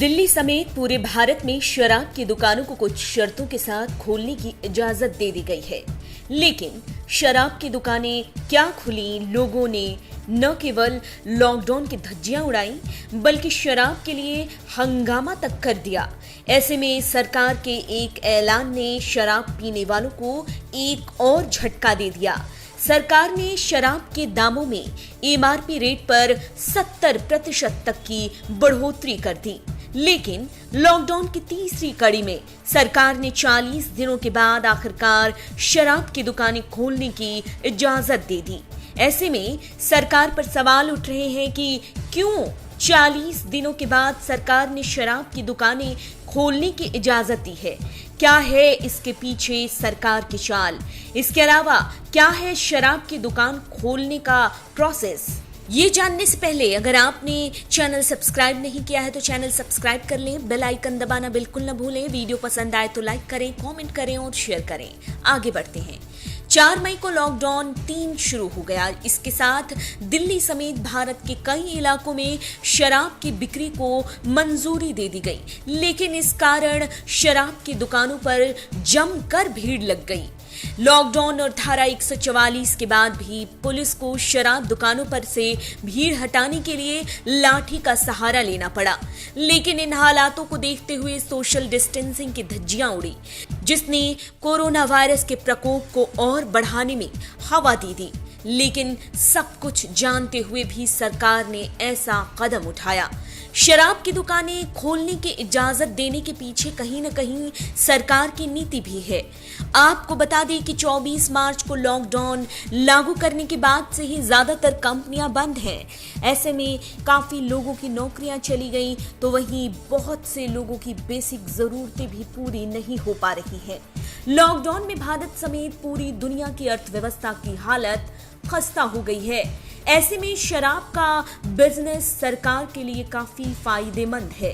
दिल्ली समेत पूरे भारत में शराब की दुकानों को कुछ शर्तों के साथ खोलने की इजाजत दे दी गई है। लेकिन शराब की दुकानें क्या खुली, लोगों ने न केवल लॉकडाउन की धज्जियां उड़ाई बल्कि शराब के लिए हंगामा तक कर दिया। ऐसे में सरकार के एक ऐलान ने शराब पीने वालों को एक और झटका दे दिया। सरकार ने शराब के दामों में एमआरपी रेट पर 70% तक की बढ़ोतरी कर दी। लेकिन लॉकडाउन की तीसरी कड़ी में सरकार ने 40 दिनों के बाद आखिरकार शराब की दुकानें खोलने की इजाजत दे दी। ऐसे में सरकार पर सवाल उठ रहे हैं कि क्यों 40 दिनों के बाद सरकार ने शराब की दुकानें खोलने की इजाजत दी है। क्या है इसके पीछे सरकार की चाल? इसके अलावा क्या है शराब की दुकान खोलने का प्रोसेस? ये जानने से पहले अगर आपने चैनल सब्सक्राइब नहीं किया है तो चैनल सब्सक्राइब कर लें, बेल आइकन दबाना बिल्कुल न भूलें। वीडियो पसंद आए तो लाइक करें, कमेंट करें और शेयर करें। आगे बढ़ते हैं। 4 मई को लॉकडाउन 3 शुरू हो गया। इसके साथ दिल्ली समेत भारत के कई इलाकों में शराब की बिक्री को मंजूरी दे दी गई। लेकिन इस कारण शराब की दुकानों पर जमकर भीड़ लग गई। लॉकडाउन और धारा 144 के बाद भी पुलिस को शराब दुकानों पर से भीड़ हटाने के लिए लाठी का सहारा लेना पड़ा। लेकिन इन हालातों को देखते हुए सोशल डिस्टेंसिंग की धज्जियां उड़ी, जिसने कोरोना वायरस के प्रकोप को और बढ़ाने में हवा दे दी। लेकिन सब कुछ जानते हुए भी सरकार ने ऐसा कदम उठाया। शराब की दुकानें खोलने की इजाजत देने के पीछे कहीं न कहीं सरकार की नीति भी है। आपको बता दें कि 24 मार्च को लॉकडाउन लागू करने के बाद से ही ज्यादातर कंपनियां बंद हैं। ऐसे में काफी लोगों की नौकरियां चली गई, तो वहीं बहुत से लोगों की बेसिक जरूरतें भी पूरी नहीं हो पा रही हैं। लॉकडाउन में भारत समेत पूरी दुनिया की अर्थव्यवस्था की हालत खस्ता हो गई है। ऐसे में शराब का बिजनेस सरकार के लिए काफी फायदेमंद है।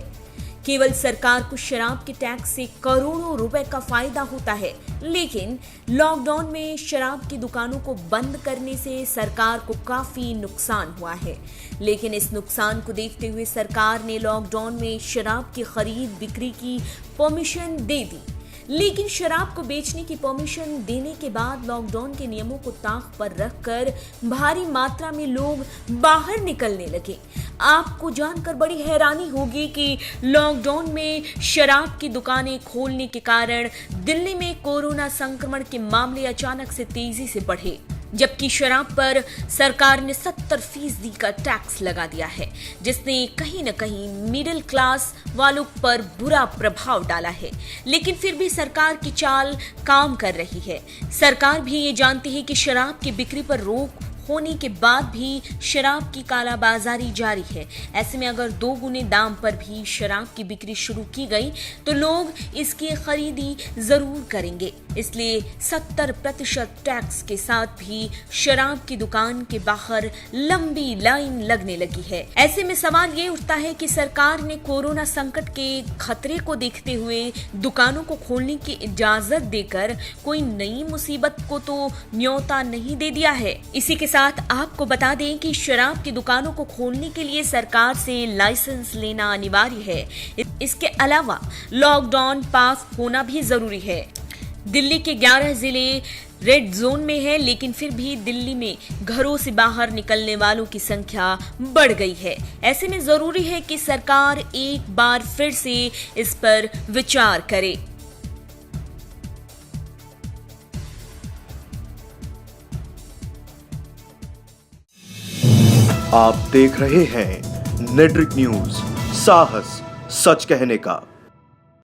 केवल सरकार को शराब के टैक्स से करोड़ों रुपए का फायदा होता है। लेकिन लॉकडाउन में शराब की दुकानों को बंद करने से सरकार को काफी नुकसान हुआ है। लेकिन इस नुकसान को देखते हुए सरकार ने लॉकडाउन में शराब की खरीद बिक्री की परमिशन दे दी। लेकिन शराब को बेचने की परमिशन देने के बाद लॉकडाउन के नियमों को ताक पर रखकर भारी मात्रा में लोग बाहर निकलने लगे। आपको जानकर बड़ी हैरानी होगी कि लॉकडाउन में शराब की दुकानें खोलने के कारण दिल्ली में कोरोना संक्रमण के मामले अचानक से तेजी से बढ़े, जबकि शराब पर सरकार ने 70% का टैक्स लगा दिया है, जिसने कहीं न कहीं मिडिल क्लास वालों पर बुरा प्रभाव डाला है। लेकिन फिर भी सरकार की चाल काम कर रही है। सरकार भी ये जानती है कि शराब की बिक्री पर रोक होने के बाद भी शराब की कालाबाजारी जारी है। ऐसे में अगर 2 गुने दाम पर भी शराब की बिक्री शुरू की गई तो लोग इसकी खरीदी जरूर करेंगे। इसलिए 70% टैक्स के साथ भी शराब की दुकान के बाहर लंबी लाइन लगने लगी है। ऐसे में सवाल ये उठता है कि सरकार ने कोरोना संकट के खतरे को देखते हुए दुकानों को खोलने की इजाजत देकर कोई नई मुसीबत को तो न्योता नहीं दे दिया है। इसी के साथ आपको बता दें कि शराब की दुकानों को खोलने के लिए सरकार से लाइसेंस लेना अनिवार्य है। इसके अलावा लॉकडाउन पास होना भी जरूरी है। दिल्ली के 11 जिले रेड जोन में है, लेकिन फिर भी दिल्ली में घरों से बाहर निकलने वालों की संख्या बढ़ गई है। ऐसे में जरूरी है कि सरकार एक बार फिर से इस पर विचार करे। आप देख रहे हैं नेट्रिक न्यूज, साहस सच कहने का।